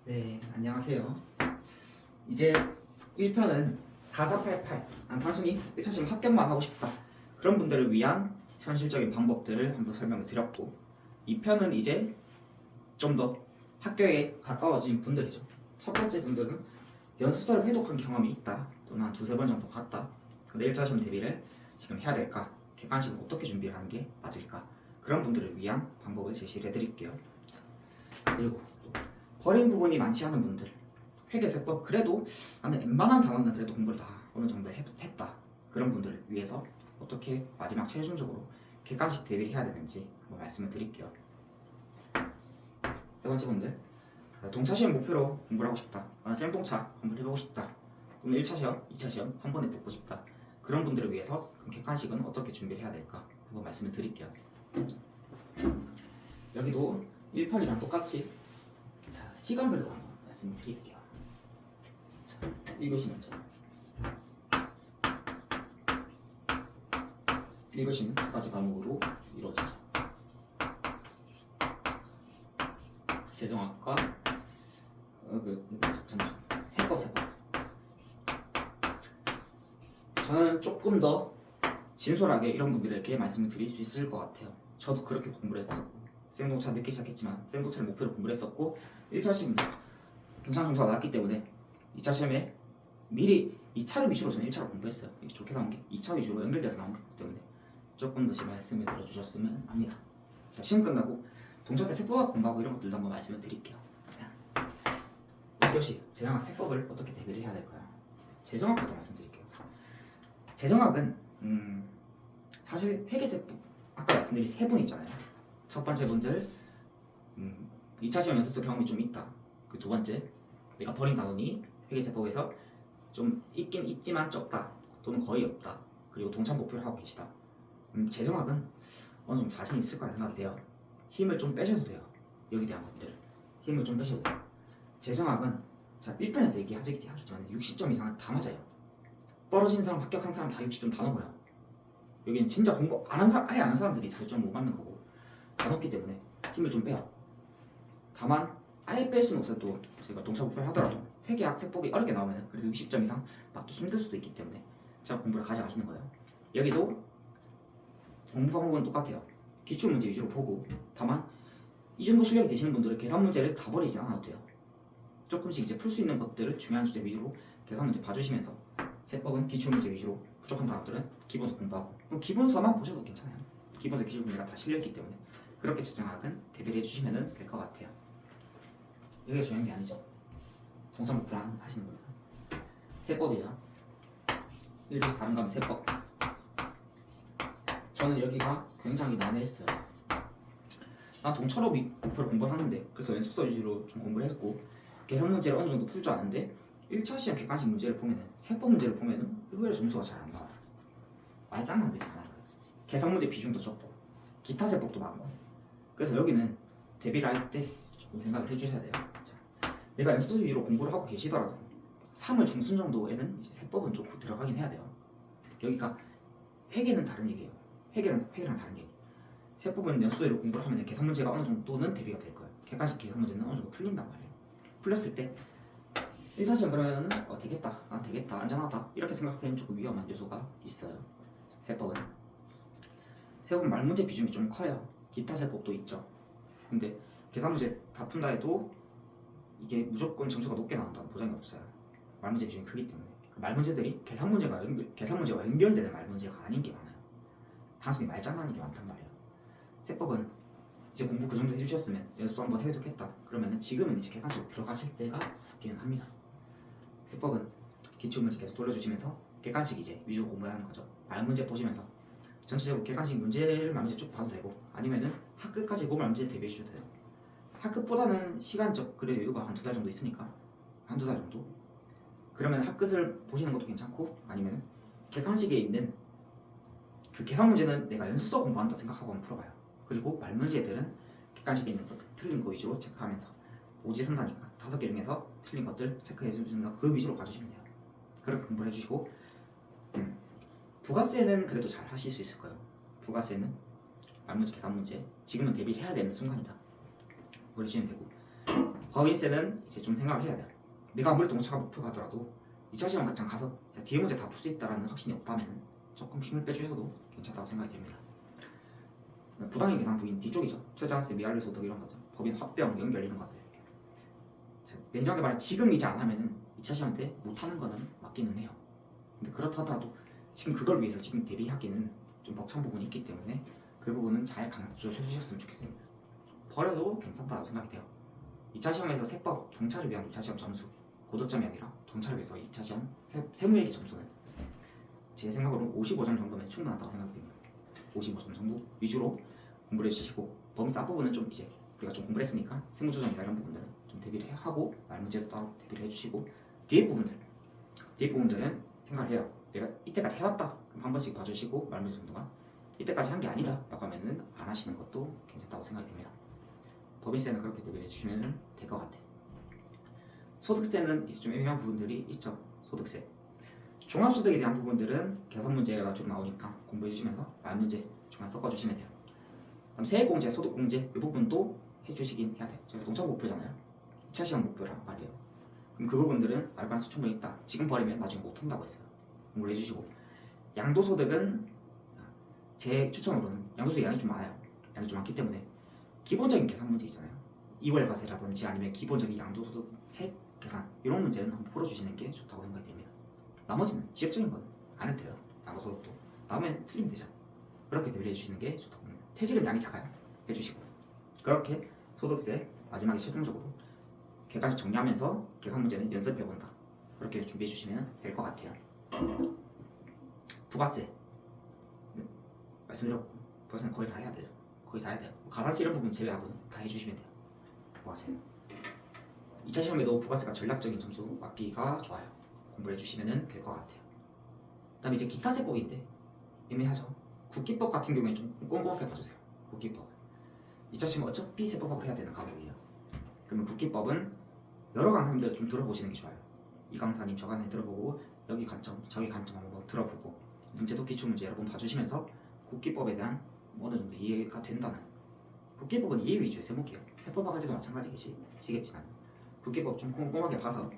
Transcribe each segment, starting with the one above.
네, 안녕하세요. 이제 1편은 4488 단순히 1차 시험 합격만 하고 싶다 그런 분들을 위한 현실적인 방법들을 한번 설명을 드렸고, 2편은 이제 좀 더 합격에 가까워진 분들이죠. 첫 번째 분들은 연습서를 회독한 경험이 있다, 또는 한 두세 번 정도 봤다. 근데 1차 시험 대비를 지금 해야 될까? 객관식은 어떻게 준비를 하는 게 맞을까? 그런 분들을 위한 방법을 제시를 해드릴게요. 그리고 또 버린 부분이 많지 않은 분들, 회계세법 그래도 나는 웬만한 단어는 그래도 공부를 다 어느 정도 했다, 그런 분들을 위해서 어떻게 마지막 최종적으로 객관식 대비를 해야 되는지 한번 말씀을 드릴게요. 세 번째 분들, 동차 시험 목표로 공부를 하고 싶다, 쌤동차 한번 해보고 싶다, 또는 1차 시험, 2차 시험 한 번에 붙고 싶다, 그런 분들을 위해서 그럼 객관식은 어떻게 준비를 해야 될까 한번 말씀을 드릴게요. 여기도 1편이랑 똑같이 시간별로 한번 말씀드릴게요. 자, 이것이 먼저. 이것이 두 가지 과목으로 이루어지죠. 재정학과 세법. 저는 조금 더 진솔하게 이런 분들에게 말씀을 드릴 수 있을 것 같아요. 저도 그렇게 공부를 했었고, 쌤동차 늦게 시작했지만 쌤동차를 목표로 공부를 했었고, 1차 시험 괜찮은 점수가 나왔기 때문에 2차 시험에 미리 2차를 위주로 저는 1차를 공부했어요. 이게 좋게 나온 게 2차 위주로 연결돼서 나온 거기 때문에 조금 더 제 말씀을 들어주셨으면 합니다. 자, 시험 끝나고 동차 때 세법학 공부하고 이런 것들도 한번 말씀을 드릴게요. 1교시 재정학 세법을 어떻게 대비를 해야 될까요? 재정학부터 말씀드릴게요. 재정학은 사실 회계세법 아까 말씀드린 세 분 있잖아요. 첫 번째 분들 2차 시험 연습소 경험이 좀 있다. 그 두 번째, 내가 버린 단원이 회계세법에서 좀 있긴 있지만 적다 또는 거의 없다, 그리고 동참 목표를 하고 계시다. 재정학은 어느 정도 자신 있을 거라 생각이 돼요. 힘을 좀 빼셔도 돼요. 여기 대한 것들 힘을 좀 빼셔도 돼요. 재정학은 자 1편에서 얘기하겠지만 60점 이상은 다 맞아요. 떨어진 사람, 합격한 사람 다 60점 다 넘어요. 여기는 진짜 공부 안 한 사람, 아예 안 한 사람들이 40점 못 맞는 거고 다 넘기 때문에 힘을 좀 빼요. 다만 아예 뺄 수는 없어도 제가 동차 목표를 하더라도 회계학 세법이 어렵게 나오면 그래도 60점 이상 맞기 힘들 수도 있기 때문에 제가 공부를 가져가시는 거예요. 여기도 공부 방법은 똑같아요. 기출 문제 위주로 보고, 다만 이 정도 실력이 되시는 분들은 계산 문제를 다 버리지 않아도 돼요. 조금씩 이제 풀 수 있는 것들을 중요한 주제 위주로 계산 문제 봐주시면서, 세법은 기출 문제 위주로 부족한 단어들은 기본서 공부하고, 기본서만 보셔도 괜찮아요. 기본서 기출 문제가 다 실려있기 때문에 그렇게 재정학은 대비를 해주시면 될 것 같아요. 이게 중요한 게 아니죠. 동차 목표 하시는 분들 세법이에요. 1교시 다른 과목 세법. 저는 여기가 굉장히 난해했어요. 난 동차로 목표로 공부를 하는데, 그래서 연습서 위주로 좀 공부를 했고 계산 문제를 어느 정도 풀 줄 아는데 1차 시험 객관식 문제를 보면은, 세법 문제를 보면은 의외로 점수가 잘 안 나와요. 말장난들이 많아요. 계산 문제 비중도 적고 기타 세법도 많고, 그래서 여기는 대비를 할 때 좀 생각을 해주셔야 돼요. 자, 내가 연습서 위주로 공부를 하고 계시더라도 3월 중순 정도에는 이제 세법은 좀 들어가긴 해야 돼요. 여기가 회계는 다른 얘기예요. 회계랑 다른 얘기. 세법은 연습소로 공부를 하면 계산 문제가 어느 정도는 대비가 될 거예요. 객관식 계산 문제는 어느 정도 풀린단 말이에요. 풀렸을 때 1차 시험 그러면은 되겠다, 되겠다, 안전하다 이렇게 생각하기엔 조금 위험한 요소가 있어요. 세법은 말 문제 비중이 좀 커요. 기타 세법도 있죠. 근데 계산 문제 다 푼다 해도 이게 무조건 점수가 높게 나온다는 보장이 없어요. 말 문제 비중이 크기 때문에 말 문제들이 계산 문제와 연결되는 말 문제가 아닌 게 많아요. 단순히 말장난인 게 많단 말이에요. 세법은 이제 공부 그 정도 해주셨으면 연습도 한번 해독했다 그러면은 지금은 이제 객관식으로 들어가실 때가 있기는 합니다. 세법은 기출문제 계속 돌려주시면서 객관식 이제 위주로 공부를 하는 거죠. 말 문제 보시면서 전체적으로 객관식 문제를 말 문제 쭉 봐도 되고, 아니면은 학급까지 말 문제 대비해 주셔도 돼요. 학급보다는 시간적 그래 여유가 한 2달 정도 있으니까 한두 달 정도, 그러면 학급을 보시는 것도 괜찮고, 아니면은 객관식에 있는 그 계산 문제는 내가 연습서 공부한다 생각하고 한번 풀어봐요. 그리고 말 문제들은 객관식에 있는 것 틀린 거 위주로 체크하면서 오지선다니까 5개 중에서 틀린 것들 체크해주는 그 위주로 가주시면 돼요. 그렇게 공부를 해주시고, 부가세는 그래도 잘 하실 수 있을 거예요. 부가세는 말 문제, 계산 문제 지금은 대비를 해야 되는 순간이다. 그러시면 되고, 법인세는 이제 좀 생각을 해야 돼요. 내가 아무리 동차가 목표가 하더라도 2차 시험 막상 가서 뒤에 문제 다 풀 수 있다라는 확신이 없다면 조금 힘을 빼주셔도 괜찮다고 생각이 됩니다. 부당인 계산 부인 뒤쪽이죠. 최저한세, 미완료 소득 이런 것들, 법인 합병, 연결 이런 것들. 냉정하게 말해 지금 이제 안 하면은 2차 시험 때 못하는 거는 맞기는 해요. 근데 그렇다 하더라도 지금 그걸 위해서 지금 대비하기는 좀 벅찬 부분이 있기 때문에 그 부분은 잘 강조해 주셨으면 좋겠습니다. 버려도 괜찮다고 생각이 돼요. 2차 시험에서 세법, 동차를 위한 2차 시험 점수 고도점이 아니라 동차를 위해서 2차 시험 세무회계 점수는 제 생각으로 55점 정도면 충분하다고 생각이 듭니다. 55점 정도 위주로 공부를 해주시고 너무 싼 부분은 좀 이제 우리가 좀 공부를 했으니까 세무조정이나 이런 부분들은 좀 대비를 하고 말문제도 따로 대비를 해주시고 뒤에 부분들은 생각을 해요. 내가 이때까지 해왔다 그럼 한 번씩 봐주시고 말문제 정도만 이때까지 한 게 아니다 라고 하면은 안 하시는 것도 괜찮다고 생각이 됩니다. 법인세는 그렇게 대비를 해주시면 될 것 같아요. 소득세는 이제 좀 애매한 부분들이 있죠. 소득세 종합소득에 대한 부분들은 계산 문제가 좀 나오니까 공부해 주시면서 말문제 중간 섞어주시면 돼요. 그럼 세액공제, 소득공제 이 부분도 해주시긴 해야 돼요. 저희가 동차 목표잖아요. 2차 시험 목표란 말이에요. 그럼 그 부분들은 알 가능성이 충분히 있다. 지금 버리면 나중에 못한다고 했어요. 공부를 해주시고 양도소득은 제 추천으로는 양도소득 양이 좀 많아요. 양이 좀 많기 때문에 기본적인 계산 문제 있잖아요. 2월 과세라든지 아니면 기본적인 양도소득 세액 계산 이런 문제는 한번 풀어주시는 게 좋다고 생각이 됩니다. 나머지는 지역적인 거는 안 해도 돼요. 양도소득도 다음엔 틀리면 되죠. 그렇게 대비해 주시는 게 좋다고 봅니다. 퇴직은 양이 작아요. 해주시고 그렇게 소득세 마지막에 최종적으로 객관식 정리하면서 계산 문제는 연습해본다. 그렇게 준비해 주시면 될 것 같아요. 부가세 말씀드렸고 부가세는 거의 다 해야 돼요. 거의 다 해야 돼요. 가산세 이런 부분 제외하고는 다 해주시면 돼요. 부가세 2차 시험에도 부가세가 전략적인 점수 맞기가 좋아요. 공부를 해주시면 될 것 같아요. 그 다음에 이제 기타세법인데 애매하죠. 국기법 같은 경우에 좀 꼼꼼하게 봐주세요. 국기법 2차 시험 어차피 세법학을 해야 되는 과목이에요. 그러면 국기법은 여러 강사님들 좀 들어보시는 게 좋아요. 이 강사님 저 강사님 들어보고 여기 관점 저기 관점 한번 들어보고 문제도 기출문제 여러 번 봐주시면서 국기법에 대한 어느 정도 이해가 된다는 국기법은 이해 위주의 세목이에요. 세법학 할 때도 마찬가지겠지만 국기법 좀 꼼꼼하게 봐서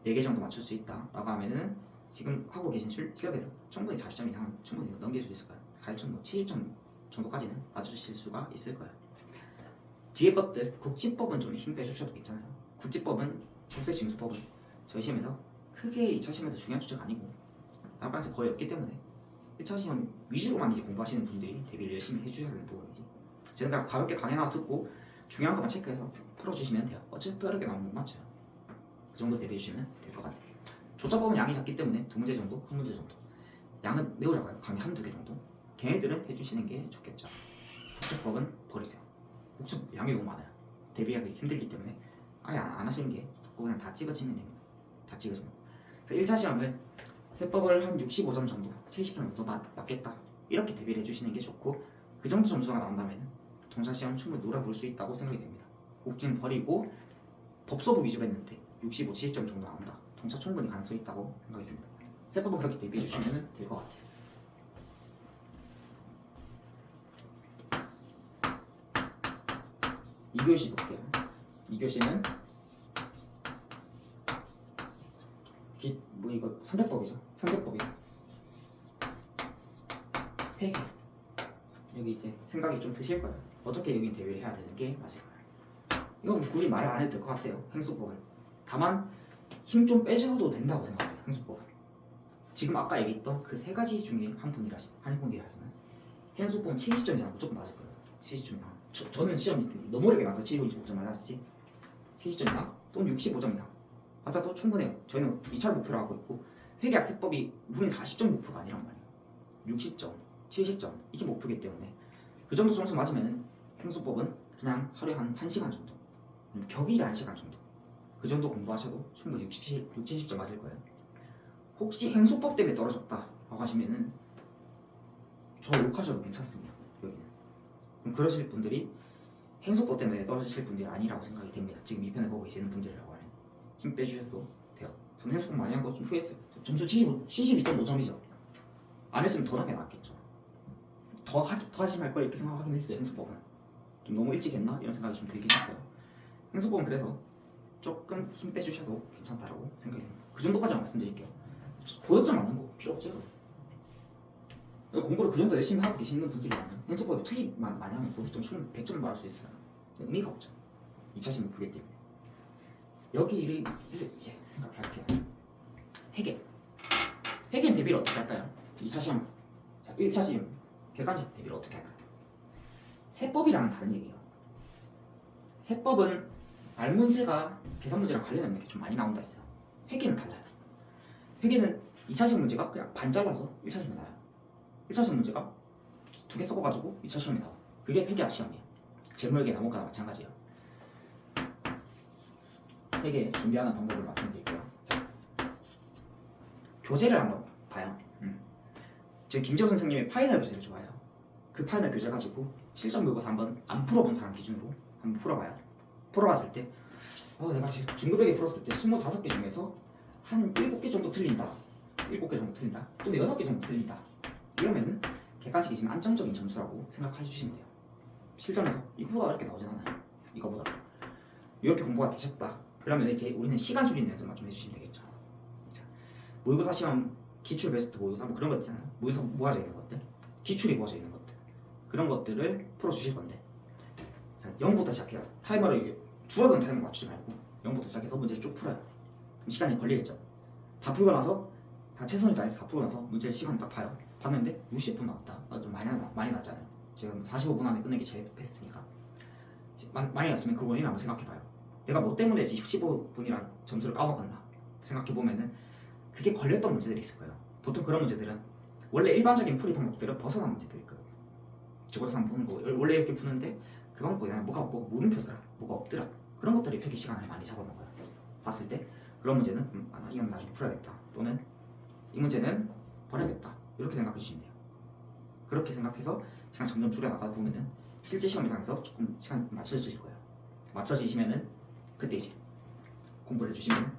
4개 정도 맞출 수 있다 라고 하면은 지금 하고 계신 실력에서 충분히 40점 이상은 충분히 넘길 수 있을 거예요. 40점, 뭐 70점 정도까지는 맞추실 수가 있을 거예요. 뒤에 것들 국지법은 좀 힘 빼주셔도 괜찮아요. 국지법은 국세징수법은 저희 시험에서 크게 2차 시험에서 중요한 주제가 아니고 나올 가능성이 거의 없기 때문에 1차 시험 위주로만 이제 공부하시는 분들이 대비를 열심히 해주셔야 되는 부분이지. 제가 가볍게 강의 하나 듣고 중요한 것만 체크해서 풀어주시면 돼요. 어차피 어렵게 나오면 못 맞춰요. 그 정도 대비해주시면 될 것 같아요. 조차법은 양이 작기 때문에 2문제 정도, 1문제 정도. 양은 매우 작아요. 강의 1-2개 정도. 걔네들은 해주시는 게 좋겠죠. 국적법은 버리세요. 국적 양이 너무 많아요. 대비하기 힘들기 때문에 아예 안 하시는 게 좋고 그냥 다 찍어치면 됩니다. 다 찍으시면. 그래서 1차 시험을 세법을 한 65점 정도, 70점 정도 맞겠다. 이렇게 대비를 해주시는 게 좋고 그 정도 점수가 나온다면 동차 시험 충분히 놀아볼 수 있다고 생각이 됩니다. 국진 버리고 법소부 위주로 했는데 65, 70점 정도 나온다. 동차 충분히 가능성이 있다고 생각이 듭니다. 세법은 그렇게 대비해 주시면 될 것 같아요. 이교시 볼게요. 이교시는 뭐 이거 선택법이죠. 선택법이 회계 여기 이제 생각이 좀 드실 거예요. 어떻게 여기 대비를 해야 되는 게 맞을 거예요. 이건 굳이 말을 안 해도 될 것 같아요. 행수법은 다만 힘 좀 빼셔도 된다고 생각해요. 행수법은 지금 아까 얘기했던 그 3가지 중에 한 분이라시면 행수법은 70점 이상 무조건 맞을 거예요. 70점 이상. 저는 시험 너무 어렵게 나서 75점 맞았지. 70점 이상 또는 65점 이상 맞아도 충분해요. 저희는 2차를 목표로 하고 있고 회계학 세법이 우린 40점 목표가 아니란 말이에요. 60점, 70점 이게 목표이기 때문에 그 정도 점수 맞으면 행수법은 그냥 하루에 한 1시간 정도 격일에 1시간 정도 그 정도 공부하셔도 충분히 60, 70점 맞을 거예요. 혹시 행수법 때문에 떨어졌다 라고 하시면은 저 욕하셔도 괜찮습니다. 여기는 그러실 분들이 행수법 때문에 떨어지실 분들이 아니라고 생각이 됩니다. 지금 이 편을 보고 계시는 분들이라고 하면 힘 빼주셔도 돼요. 저는 행수법 많이 한 거 좀 후회했어요. 점수 72.5점이죠. 안 했으면 더 낮게 나왔겠죠. 더 하지 말 걸 이렇게 생각하긴 했어요. 행수법은 좀 너무 일찍 했나? 이런 생각이 좀 들긴 했어요. 행수법은 그래서 조금 힘 빼주셔도 괜찮다라고 생각이 듭니다. 그 정도까지만 말씀드릴게요. 고득점 맞는 거 필요 없죠. 공부를 그 정도 열심히 하고 계시는 분들이라면 연습법에 투입만 많이 하면 고득점 100점을 말할 수 있어요. 의미가 없죠. 2차 시험 보기 때문에. 여기를 이제 생각을 할게요. 회계는 대비를 어떻게 할까요? 2차 시험, 1차 시험 객관식 대비를 어떻게 할까요? 세법이랑은 다른 얘기예요. 세법은 말 문제가 계산 문제랑 관련된 게 좀 많이 나온다 했어요. 회계는 달라요. 회계는 2차 시험 문제가 그냥 반 잘라서 1차 시험에 나와요. 1차 시험 문제가 두 개 섞어가지고 2차 시험에 나와. 그게 회계학 시험이에요. 재무회계 나무과나 마찬가지예요. 회계 준비하는 방법을 말씀드릴게요. 자, 교재를 한번 봐요. 지금 김지호 선생님의 파이널 교재를 좋아해요. 그 파이널 교재 가지고 실전 모의고사 한번 안 풀어본 사람 기준으로 한번 풀어봐요. 풀어봤을 때 내가 지금 중급회계 풀었을 때 25개 중에서 한 7개 정도 틀린다. 7개 정도 틀린다. 또는 6개 정도 틀린다. 이러면은 객관식이 지금 안정적인 점수라고 생각해 주시면 돼요. 실전에서 이거보다 이렇게 나오진 않아요. 이거보다 이렇게 공부가 되셨다. 그러면 이제 우리는 시간 줄이는 연습만 좀 해주시면 되겠죠. 자, 모의고사 시험 기출 베스트 모의고사 뭐 그런 것 있잖아요. 모의고사 모아져 있는 것들, 기출이 모아져 있는 것들, 그런 것들을 풀어주실 건데, 자, 0부터 시작해요. 타이머를 줄어드는 타이머 맞추지 말고 0부터 시작해서 문제를 쭉 풀어요. 그럼 시간이 걸리겠죠. 다 풀고 나서 다 최선을 다해서 다 풀고 나서 문제를 시간 딱 봐요. 봤는데 60분 나왔다. 좀 많이 났잖아요. 제가 45분 안에 끝내기 제일 베스트니까. 많이 났으면 그 원인을 한번 생각해봐요. 내가 뭐 때문에 15분이란 점수를 까먹었나 생각해보면은 그게 걸렸던 문제들이 있을 거예요. 보통 그런 문제들은 원래 일반적인 풀이 방법들은 벗어난 문제들일 거예요. 적어서 한번 보는 거 원래 이렇게 푸는데 그 방법이 뭐가 물음표더라, 뭐가 없더라, 그런 것들이 회계 시간을 많이 잡아먹어요. 봤을 때 그런 문제는 이건 나중에 풀어야겠다, 또는 이 문제는 버려야겠다, 이렇게 생각해 주시면 돼요. 그렇게 생각해서 시간 점점 줄여나가다 보면은 실제 시험장에서 조금 시간 맞춰지실 거예요. 맞춰지시면은 그때 이제 공부를 해주시면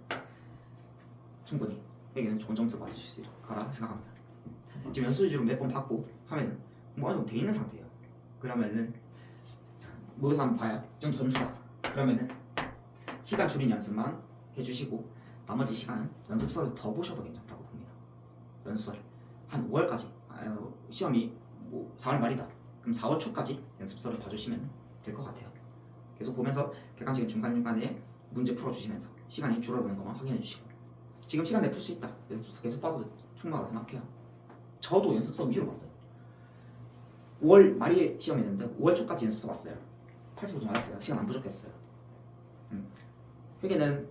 충분히 회계는 좋은 점수 받으실 수 있거라 생각합니다. 지금 연수 위주로 몇 번 받고 하면 뭐 어느 정도 돼 있는 상태예요. 그러면은 모의고사 한번 봐요. 이 정도 점수다. 그러면은 시간 줄인 연습만 해주시고 나머지 시간은 연습서를 더 보셔도 괜찮다고 봅니다. 연습을 한 5월까지 시험이 뭐 4월 말이다. 그럼 4월 초까지 연습서를 봐주시면 될 것 같아요. 계속 보면서 객관식은 중간중간에 문제 풀어주시면서 시간이 줄어드는 것만 확인해 주시고, 지금 시간 내 풀 수 있다. 연습서 계속 봐도 충분하다고 생각해요. 저도 연습서 위주로 봤어요. 5월 말에 시험이었는데 5월 초까지 연습서 봤어요. 80분 맞았어요. 시간 안 부족했어요. 회계는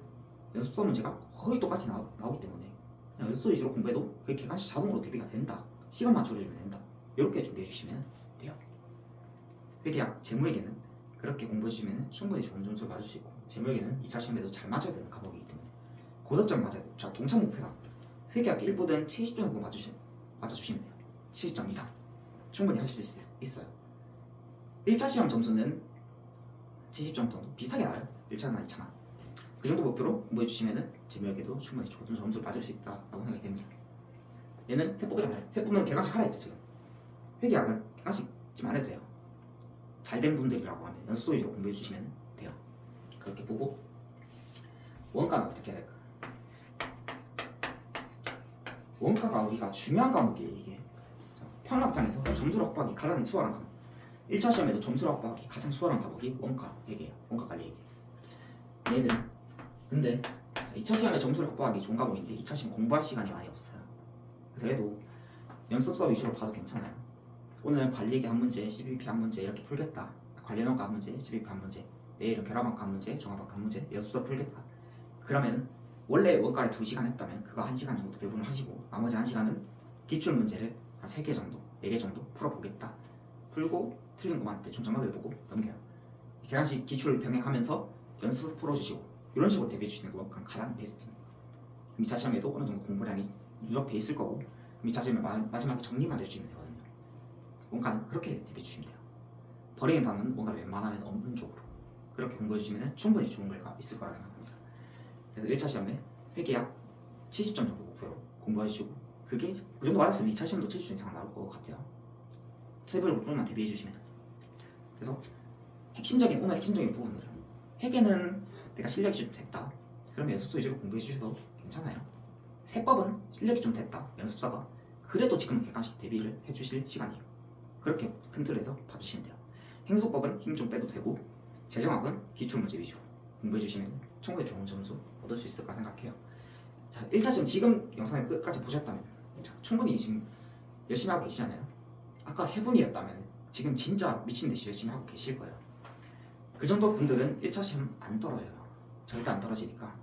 연습서 문제가 거의 똑같이 나오기 때문에 그냥 연습서 위주로 공부해도 그게 객관식 자동으로 대비가 된다. 시간만 줄여주면 된다. 이렇게 준비해 주시면 돼요. 회계학, 재무회계는 그렇게 공부해 주시면 충분히 좋은 점수를 맞을 수 있고, 재무회계는 2차 시험에도 잘 맞아야 되는 과목이기 때문에 고득점 맞아야 돼요. 자, 동차 목표다. 회계학 1부든 70점 정도 맞아주시면 돼요. 70점 이상 충분히 하실 수 있어요. 1차 시험 점수는 70점 정도 비슷하게 나와요. 1차나 2차나. 그 정도 목표로 공부해 주시면 재무회계도 충분히 좋은 점수를 맞을 수 있다고 생각이 됩니다. 얘는 세법이랑 달라요. 세법은 객관식 하라 했죠. 지금 회계학은 객관식 지금 안 해도 돼요. 잘된 분들이라고 하면 연습소 위주로 공부해 주시면 돼요. 그렇게 보고 원가는 어떻게 해야 될까? 원가가 우리가 중요한 과목이에요. 이게 평락장에서 점수를 확보하기 가장 수월한 과목, 1차 시험에도 점수를 확보하기 가장 수월한 과목이 원가 회계예요. 원가 관리 회계. 얘는 근데 2차 시험에 점수를 확보하기 좋은 과목인데 2차 시험 공부할 시간이 많이 없어요. 그래서 얘도 연습서 위주로 봐도 괜찮아요. 오늘 관리회계 한 문제, CBP 한 문제 이렇게 풀겠다. 관련원가 한 문제, CBP 한 문제, 내일은 결합원가 한 문제, 종합원가 한 문제, 연습서 풀겠다. 그러면 원래 원가를 2시간 했다면 그거 1시간 정도 배분을 하시고 나머지 1시간은 기출 문제를 한 3개 정도, 4개 정도 풀어보겠다. 풀고 틀린 것만 대충 점검 해보고 넘겨요. 객관식 기출 병행하면서 연습서 풀어주시고 이런 식으로 대비해 주시는 거 가장 베스트입니다. 2차 시험에도 어느 정도 공부량이 누적돼 있을 거고 2차 시험에 마지막에 정리만 해주시면 되거든요. 원가는 그렇게 대비해 주시면 돼요. 버리는 단어는 뭔가 웬만하면 없는 쪽으로 그렇게 공부해 주시면 충분히 좋은 결과 있을 거라 생각합니다. 그래서 1차 시험에 회계약 70점 정도 목표로 공부해 주시고, 그게 그 정도 맞았으면 2차 시험도 70점 이상 나올 것 같아요. 세부적으로 조금만 대비해 주시면. 그래서 오늘 핵심적인 부분들은 회계는 내가 실력이 좀 됐다. 그러면 연습소 위주로 공부해 주셔도 괜찮아요. 세법은 실력이 좀 됐다. 연습사가 그래도 지금은 객관식 대비를 해주실 시간이에요. 그렇게 큰 틀에서 봐주시면 돼요. 행소법은 힘 좀 빼도 되고 재정학은 기출문제 위주로 공부해 주시면 충분히 좋은 점수 얻을 수 있을 거라 생각해요. 자, 1차 시험 지금 영상을 끝까지 보셨다면 충분히 지금 열심히 하고 계시잖아요. 아까 세 분이었다면 지금 진짜 미친듯이 열심히 하고 계실 거예요. 그 정도 분들은 1차 시험 안 떨어져요. 절대 안 떨어지니까